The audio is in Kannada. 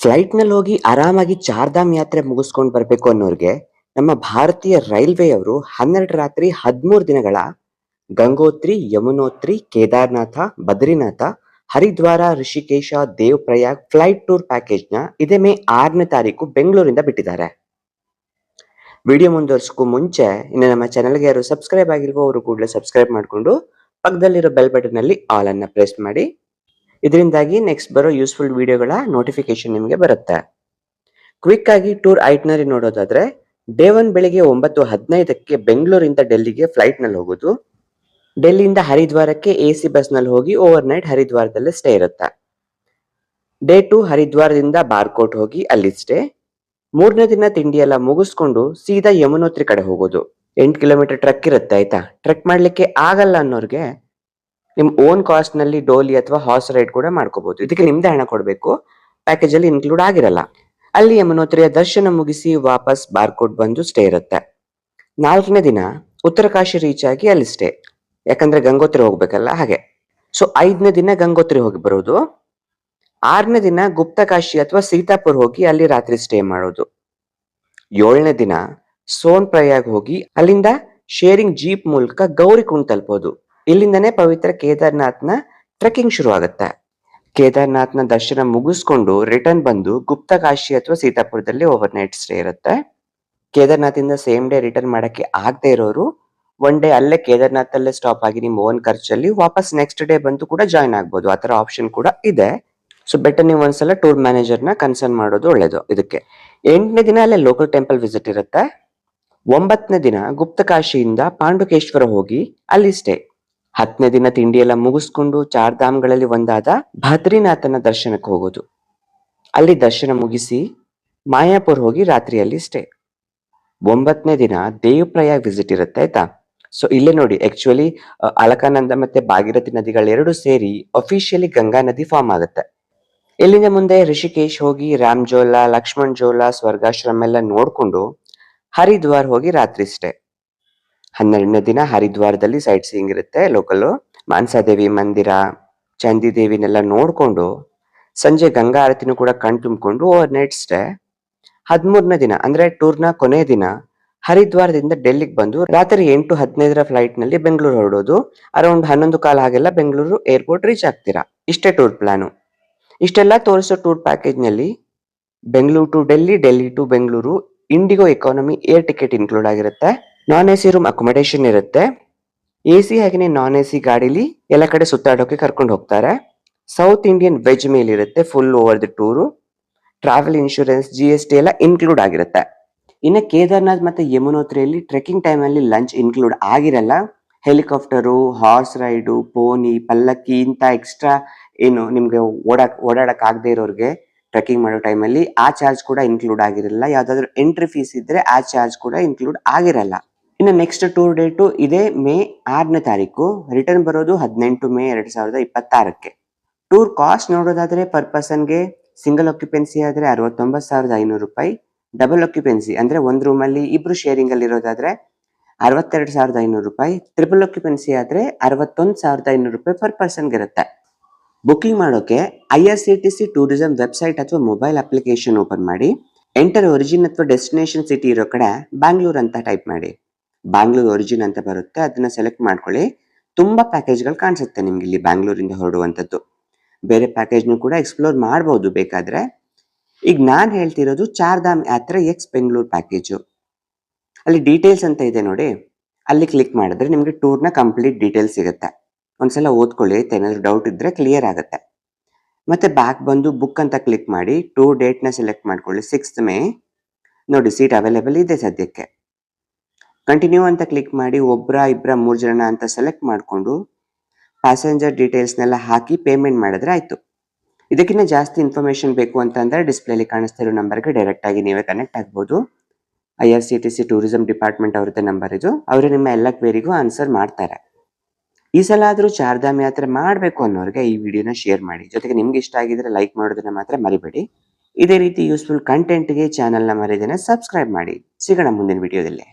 ಫ್ಲೈಟ್‌ನಲ್ಲಿ ಹೋಗಿ ಆರಾಮಾಗಿ ಚಾರ್ಧಾಮ್ ಯಾತ್ರೆ ಮುಗಿಸ್ಕೊಂಡು ಬರ್ಬೇಕು ಅನ್ನೋರ್ಗೆ ನಮ್ಮ ಭಾರತೀಯ ರೈಲ್ವೆಯವರು 12 ರಾತ್ರಿ 13 ದಿನಗಳ ಗಂಗೋತ್ರಿ, ಯಮುನೋತ್ರಿ, ಕೇದಾರನಾಥ, ಬದ್ರಿನಾಥ, ಹರಿದ್ವಾರ, ಋಷಿಕೇಶ, ದೇವ್ ಪ್ರಯಾಗ್ ಫ್ಲೈಟ್ ಟೂರ್ ಪ್ಯಾಕೇಜ್‌ನ ಇದೇ ಮೇ 6ನೇ ತಾರೀಕು ಬೆಂಗಳೂರಿಂದ ಬಿಟ್ಟಿದ್ದಾರೆ. ವಿಡಿಯೋ ಮುಂದುವರ್ಸಕ್ಕೂ ಮುಂಚೆ ಇನ್ನು ನಮ್ಮ ಚಾನೆಲ್ಗೆ ಯಾರು ಸಬ್ಸ್ಕ್ರೈಬ್ ಆಗಿಲ್ವೋ ಅವರು ಕೂಡಲೇ ಸಬ್ಸ್ಕ್ರೈಬ್ ಮಾಡಿಕೊಂಡು ಪಕ್ಕದಲ್ಲಿರೋ ಬೆಲ್ ಬಟನ್ ಅಲ್ಲಿ ಆಲ್ ಅನ್ನ ಪ್ರೆಸ್ ಮಾಡಿ. ಇದರಿಂದಾಗಿ ನೆಕ್ಸ್ಟ್ ಬರೋ ಯೂಸ್ಫುಲ್ ವಿಡಿಯೋಗಳ ನೋಟಿಫಿಕೇಶನ್ ನಿಮಗೆ ಬರುತ್ತೆ. ಕ್ವಿಕ್ ಆಗಿ ಟೂರ್ ಐಟ್ನರಿ ನೋಡೋದಾದ್ರೆ ಡೇ 1 ಬೆಳಿಗ್ಗೆ 9:15ಕ್ಕೆ ಬೆಂಗಳೂರಿಂದ ಡೆಲ್ಲಿಗೆ ಫ್ಲೈಟ್ ನಲ್ಲಿ ಹೋಗೋದು. ಡೆಲ್ಲಿಯಿಂದ ಹರಿದ್ವಾರಕ್ಕೆ AC ಬಸ್ ನಲ್ಲಿ ಹೋಗಿ ಓವರ್ ನೈಟ್ ಹರಿದ್ವಾರದಲ್ಲೇ ಸ್ಟೇ ಇರುತ್ತೆ. ಡೇ 2 ಹರಿದ್ವಾರದಿಂದ ಬಾರ್ಕೋಟ್ ಹೋಗಿ ಅಲ್ಲಿ ಸ್ಟೇ. 3ನೇ ದಿನ ತಿಂಡಿ ಎಲ್ಲ ಮುಗಿಸ್ಕೊಂಡು ಸೀದಾ ಯಮುನೋತ್ರಿ ಕಡೆ ಹೋಗೋದು. 8 ಕಿಲೋಮೀಟರ್ ಟ್ರೆಕ್ ಇರುತ್ತೆ ಆಯ್ತಾ. ಟ್ರೆಕ್ ಮಾಡ್ಲಿಕ್ಕೆ ಆಗಲ್ಲ ಅನ್ನೋರ್ಗೆ ನಿಮ್ ಓನ್ ಕಾಸ್ಟ್ ನಲ್ಲಿ ಡೋಲಿ ಅಥವಾ ಹಾರ್ಸ್ ರೈಡ್ ಕೂಡ ಮಾಡ್ಕೋಬಹುದು. ಇದಕ್ಕೆ ನಿಮ್ದೇ ಹಣ ಕೊಡಬೇಕು, ಪ್ಯಾಕೇಜ್ ಅಲ್ಲಿ ಇನ್ಕ್ಲೂಡ್ ಆಗಿರಲ್ಲ. ಅಲ್ಲಿ ಯಮುನೋತ್ರಿಯ ದರ್ಶನ ಮುಗಿಸಿ ವಾಪಸ್ ಬಾರ್ಕೋಟ್ ಬಂದು ಸ್ಟೇ ಇರುತ್ತೆ. 4ನೇ ದಿನ ಉತ್ತರಕಾಶಿ ರೀಚ್ ಆಗಿ ಅಲ್ಲಿ ಸ್ಟೇ, ಯಾಕಂದ್ರೆ ಗಂಗೋತ್ರಿ ಹೋಗ್ಬೇಕಲ್ಲ ಹಾಗೆ. ಸೊ 5ನೇ ದಿನ ಗಂಗೋತ್ರಿ ಹೋಗಿ ಬರೋದು. 6ನೇ ದಿನ ಗುಪ್ತಕಾಶಿ ಅಥವಾ ಸೀತಾಪುರ್ ಹೋಗಿ ಅಲ್ಲಿ ರಾತ್ರಿ ಸ್ಟೇ ಮಾಡೋದು. 7ನೇ ದಿನ ಸೋನ್ ಪ್ರಯಾಗ್ ಹೋಗಿ ಅಲ್ಲಿಂದ ಶೇರಿಂಗ್ ಜೀಪ್ ಮೂಲಕ ಗೌರಿಕುಂಡ್ ತಲುಪೋದು. ಇಲ್ಲಿಂದನೇ ಪವಿತ್ರ ಕೇದಾರ್ನಾಥ್ನ ಟ್ರೆಕ್ಕಿಂಗ್ ಶುರು ಆಗುತ್ತೆ. ಕೇದಾರ್ನಾಥ್ನ ದರ್ಶನ ಮುಗಿಸ್ಕೊಂಡು ರಿಟರ್ನ್ ಬಂದು ಗುಪ್ತಕಾಶಿ ಅಥವಾ ಸೀತಾಪುರದಲ್ಲಿ ಓವರ್ ನೈಟ್ ಸ್ಟೇ ಇರುತ್ತೆ. ಕೇದಾರ್ನಾಥಿಂದ ಸೇಮ್ ಡೇ ರಿಟರ್ನ್ ಮಾಡಕ್ಕೆ ಆಗದೆ ಇರೋರು 1 ಡೇ ಅಲ್ಲೇ ಕೇದಾರ್ನಾಥ್ ಅಲ್ಲೇ ಸ್ಟಾಪ್ ಆಗಿ ನಿಮ್ಮ ಓನ್ ಖರ್ಚಲ್ಲಿ ವಾಪಸ್ ನೆಕ್ಸ್ಟ್ ಡೇ ಬಂದು ಕೂಡ ಜಾಯ್ನ್ ಆಗ್ಬೋದು. ಆ ತರ ಆಪ್ಷನ್ ಕೂಡ ಇದೆ. ಸೊ ಬೆಟರ್ ನೀವು ಒಂದ್ಸಲ ಟೂರ್ ಮ್ಯಾನೇಜರ್ನ ಕನ್ಸರ್ನ್ ಮಾಡೋದು ಒಳ್ಳೇದು. ಇದಕ್ಕೆ 8ನೇ ದಿನ ಅಲ್ಲೇ ಲೋಕಲ್ ಟೆಂಪಲ್ ವಿಸಿಟ್ ಇರುತ್ತೆ. 9ನೇ ದಿನ ಗುಪ್ತಕಾಶಿಯಿಂದ ಪಾಂಡುಕೇಶ್ವರ ಹೋಗಿ ಅಲ್ಲಿ ಸ್ಟೇ. 10ನೇ ದಿನ ತಿಂಡಿ ಎಲ್ಲ ಮುಗಿಸ್ಕೊಂಡು ಚಾರ್ಧಾಮ್ಗಳಲ್ಲಿ ಒಂದಾದ ಬದ್ರಿನಾಥನ ದರ್ಶನಕ್ಕೆ ಹೋಗೋದು. ಅಲ್ಲಿ ದರ್ಶನ ಮುಗಿಸಿ ಮಾಯಾಪುರ್ ಹೋಗಿ ರಾತ್ರಿಯಲ್ಲಿ ಸ್ಟೇ. 9ನೇ ದಿನ ದೇವ್ ಪ್ರಯಾಗ್ ವಿಸಿಟ್ ಇರುತ್ತೆ ಆಯ್ತಾ. ಸೊ ಇಲ್ಲೇ ನೋಡಿ, ಆಕ್ಚುಲಿ ಅಲಕಾನಂದ ಮತ್ತೆ ಭಾಗೀರಥಿ ನದಿಗಳೆರಡು ಸೇರಿ ಅಫಿಷಿಯಲಿ ಗಂಗಾ ನದಿ ಫಾರ್ಮ್ ಆಗುತ್ತೆ. ಇಲ್ಲಿಂದ ಮುಂದೆ ಋಷಿಕೇಶ್ ಹೋಗಿ ರಾಮ್ ಜೋಲಾ, ಲಕ್ಷ್ಮಣ್ ಜೋಲಾ, ಸ್ವರ್ಗಾಶ್ರಮ ಎಲ್ಲ ನೋಡ್ಕೊಂಡು ಹರಿದ್ವಾರ್ ಹೋಗಿ ರಾತ್ರಿ ಸ್ಟೇ. 12ನೇ ದಿನ ಹರಿದ್ವಾರದಲ್ಲಿ ಸೈಟ್ ಸೀಯಿಂಗ್ ಇರುತ್ತೆ. ಲೋಕಲ್ ಮಾನಸಾದೇವಿ ಮಂದಿರ, ಚಂದಿದೇವಿನೆಲ್ಲ ನೋಡ್ಕೊಂಡು ಸಂಜೆ ಗಂಗಾ ಆರತಿನೂ ಕೂಡ ಕಣ್ ತುಂಬಿಕೊಂಡು ಓವರ್ ನೈಟ್ ಸ್ಟೇ. 13ನೇ ದಿನ ಅಂದ್ರೆ ಟೂರ್ನ ಕೊನೆ ದಿನ ಹರಿದ್ವಾರದಿಂದ ಡೆಲ್ಲಿಗೆ ಬಂದು ರಾತ್ರಿ 8:15 ಫ್ಲೈಟ್ ನಲ್ಲಿ ಬೆಂಗಳೂರು ಹೊರಡೋದು. ಅರೌಂಡ್ 11:15 ಹಾಗೆಲ್ಲ ಬೆಂಗಳೂರು ಏರ್ಪೋರ್ಟ್ ರೀಚ್ ಆಗ್ತೀರಾ. ಇಷ್ಟೇ ಟೂರ್ ಪ್ಲಾನು. ಇಷ್ಟೆಲ್ಲ ತೋರಿಸೋ ಟೂರ್ ಪ್ಯಾಕೇಜ್ ನಲ್ಲಿ Bengaluru to Delhi, Delhi to Bengaluru IndiGo economy air ticket include ಆಗಿರುತ್ತೆ. ನಾನ್ AC ರೂಮ್ ಅಕೊಮಡೇಷನ್ ಇರುತ್ತೆ. AC ಹಾಗೆ ನಾನ್ AC ಗಾಡಿಲಿ ಎಲ್ಲ ಕಡೆ ಸುತ್ತಾಡೋಕೆ ಕರ್ಕೊಂಡು ಹೋಗ್ತಾರೆ. ಸೌತ್ ಇಂಡಿಯನ್ ವೆಜ್ ಮೇಲ್ ಇರುತ್ತೆ full over the tour. Travel insurance, GST ಎಲ್ಲ ಇನ್ಕ್ಲೂಡ್ ಆಗಿರುತ್ತೆ. ಇನ್ನು ಕೇದಾರ್ನಾಥ್ ಮತ್ತೆ ಯಮುನೋತ್ರಿಯಲ್ಲಿ ಟ್ರೆಕ್ಕಿಂಗ್ ಟೈಮ್ ಅಲ್ಲಿ ಲಂಚ್ ಇನ್ಕ್ಲೂಡ್ ಆಗಿರಲ್ಲ. ಹೆಲಿಕಾಪ್ಟರು, ಹಾರ್ಸ್ ರೈಡು, ಪೋನಿ, ಪಲ್ಲಕ್ಕಿ ಇಂತ ಎಕ್ಸ್ಟ್ರಾ ಏನು ನಿಮ್ಗೆ ಓಡಾಡಕ್ ಆಗದೆ ಇರೋರ್ಗೆ ಟ್ರೆಕ್ಕಿಂಗ್ ಮಾಡೋ ಟೈಮಲ್ಲಿ ಆ ಚಾರ್ಜ್ ಕೂಡ ಇನ್ಕ್ಲೂಡ್ ಆಗಿರಲ್ಲ. ಯಾವ್ದಾದ್ರು ಎಂಟ್ರಿ ಫೀಸ್ ಇದ್ರೆ ಆ ಚಾರ್ಜ್ ಕೂಡ ಇನ್ಕ್ಲೂಡ್ ಆಗಿರಲ್ಲ. ಇನ್ನು ನೆಕ್ಸ್ಟ್ ಟೂರ್ ಡೇಟು ಇದೇ ಮೇ 6ನೇ ತಾರೀಕು. ರಿಟರ್ನ್ ಬರೋದು 18 ಮೇ 2026ಕ್ಕೆ. ಟೂರ್ ಕಾಸ್ಟ್ ನೋಡೋದಾದ್ರೆ ಪರ್ ಪರ್ಸನ್ಗೆ ಸಿಂಗಲ್ ಆಕ್ಯುಪೆನ್ಸಿ ಆದ್ರೆ 69,500 ರೂಪಾಯಿ. ಡಬಲ್ ಆಕ್ಯುಪೆನ್ಸಿ ಅಂದ್ರೆ ಒಂದ್ ರೂಮ್ ಅಲ್ಲಿ ಇಬ್ರು ಶೇರಿಂಗ್ ಅಲ್ಲಿ ಇರೋದಾದ್ರೆ 62,500 ರೂಪಾಯಿ. ಟ್ರಿಪಲ್ ಆಕ್ಯುಪೆನ್ಸಿ ಆದ್ರೆ 61,500 ರೂಪಾಯಿ ಪರ್ ಪರ್ಸನ್ಗೆ ಇರುತ್ತೆ. ಬುಕಿಂಗ್ ಮಾಡೋಕೆ IRCTC ಟೂರಿಸಂ ವೆಬ್ಸೈಟ್ ಅಥವಾ ಮೊಬೈಲ್ ಅಪ್ಲಿಕೇಶನ್ ಓಪನ್ ಮಾಡಿ ಎಂಟರ್ ಒರಿಜಿನ್ ಅಥವಾ ಡೆಸ್ಟಿನೇಷನ್ ಸಿಟಿ ಇರೋ ಕಡೆ ಬ್ಯಾಂಗ್ಳೂರ್ ಅಂತ ಟೈಪ್ ಮಾಡಿ. ಬ್ಯಾಂಗ್ಳೂರ್ ಒರಿಜಿನ್ ಅಂತ ಬರುತ್ತೆ, ಅದನ್ನ ಸೆಲೆಕ್ಟ್ ಮಾಡ್ಕೊಳ್ಳಿ. ತುಂಬಾ ಪ್ಯಾಕೇಜ್ಗಳು ಕಾಣಿಸುತ್ತೆ ನಿಮ್ಗೆ ಇಲ್ಲಿ ಬ್ಯಾಂಗ್ಳೂರಿಂದ ಹೊರಡುವಂಥದ್ದು. ಬೇರೆ ಪ್ಯಾಕೇಜ್ನು ಕೂಡ ಎಕ್ಸ್ಪ್ಲೋರ್ ಮಾಡಬಹುದು ಬೇಕಾದ್ರೆ. ಈಗ ನಾನ್ ಹೇಳ್ತಿರೋದು ಚಾರ್ಧಾಮ್ ಯಾತ್ರೆ ಎಕ್ಸ್ ಬೆಂಗಳೂರು ಪ್ಯಾಕೇಜು. ಅಲ್ಲಿ ಡೀಟೇಲ್ಸ್ ಅಂತ ಇದೆ ನೋಡಿ, ಅಲ್ಲಿ ಕ್ಲಿಕ್ ಮಾಡಿದ್ರೆ ನಿಮ್ಗೆ ಟೂರ್ನ ಕಂಪ್ಲೀಟ್ ಡೀಟೇಲ್ಸ್ ಸಿಗುತ್ತೆ. ಒಂದ್ಸಲ ಓದ್ಕೊಳ್ಳಿ, ಏನಾದ್ರು ಡೌಟ್ ಇದ್ರೆ ಕ್ಲಿಯರ್ ಆಗುತ್ತೆ. ಮತ್ತೆ ಬ್ಯಾಕ್ ಬಂದು ಬುಕ್ ಅಂತ ಕ್ಲಿಕ್ ಮಾಡಿ ಟೂರ್ ಡೇಟ್ ನ ಸೆಲೆಕ್ಟ್ ಮಾಡ್ಕೊಳ್ಳಿ. 6th ಮೇ ನೋಡಿ, ಸೀಟ್ ಅವೈಲೇಬಲ್ ಇದೆ ಸದ್ಯಕ್ಕೆ. ಕಂಟಿನ್ಯೂ ಅಂತ ಕ್ಲಿಕ್ ಮಾಡಿ ಒಬ್ರ ಇಬ್ರ 3 ಜನ ಅಂತ ಸೆಲೆಕ್ಟ್ ಮಾಡಿಕೊಂಡು ಪ್ಯಾಸೆಂಜರ್ ಡೀಟೇಲ್ಸ್ನೆಲ್ಲ ಹಾಕಿ ಪೇಮೆಂಟ್ ಮಾಡಿದ್ರೆ ಆಯ್ತು. ಇದಕ್ಕಿಂತ ಜಾಸ್ತಿ ಇನ್ಫಾರ್ಮೇಶನ್ ಬೇಕು ಅಂತಂದ್ರೆ ಡಿಸ್ಪ್ಲೇಲಿ ಕಾಣಿಸ್ತಾ ಇರೋ ನಂಬರ್ಗೆ ಡೈರೆಕ್ಟ್ ಆಗಿ ನೀವೇ ಕನೆಕ್ಟ್ ಆಗ್ಬೋದು. IRCTC ಟೂರಿಸಂ ಡಿಪಾರ್ಟ್ಮೆಂಟ್ ಅವ್ರದ್ದೇ ನಂಬರ್ ಇದು. ಅವರೇ ನಿಮ್ಮ ಎಲ್ಲ ಕ್ವೇರಿಗೂ ಆನ್ಸರ್ ಮಾಡ್ತಾರೆ. ಈ ಸಲ ಆದ್ರೂ ಚಾರ್ಧಾಮ್ ಯಾತ್ರೆ ಮಾಡಬೇಕು ಅನ್ನೋರಿಗೆ ಈ ವಿಡಿಯೋನ ಶೇರ್ ಮಾಡಿ. ಜೊತೆಗೆ ನಿಮ್ಗೆ ಇಷ್ಟ ಆಗಿದ್ರೆ ಲೈಕ್ ಮಾಡೋದನ್ನ ಮಾತ್ರ ಮರಿಬೇಡಿ. ಇದೇ ರೀತಿ ಯೂಸ್ಫುಲ್ ಕಂಟೆಂಟ್ಗೆ ಚಾನಲ್ನ ಮರಿದೇನೆ ಸಬ್ಸ್ಕ್ರೈಬ್ ಮಾಡಿ. ಸಿಗೋಣ ಮುಂದಿನ ವಿಡಿಯೋದಲ್ಲಿ.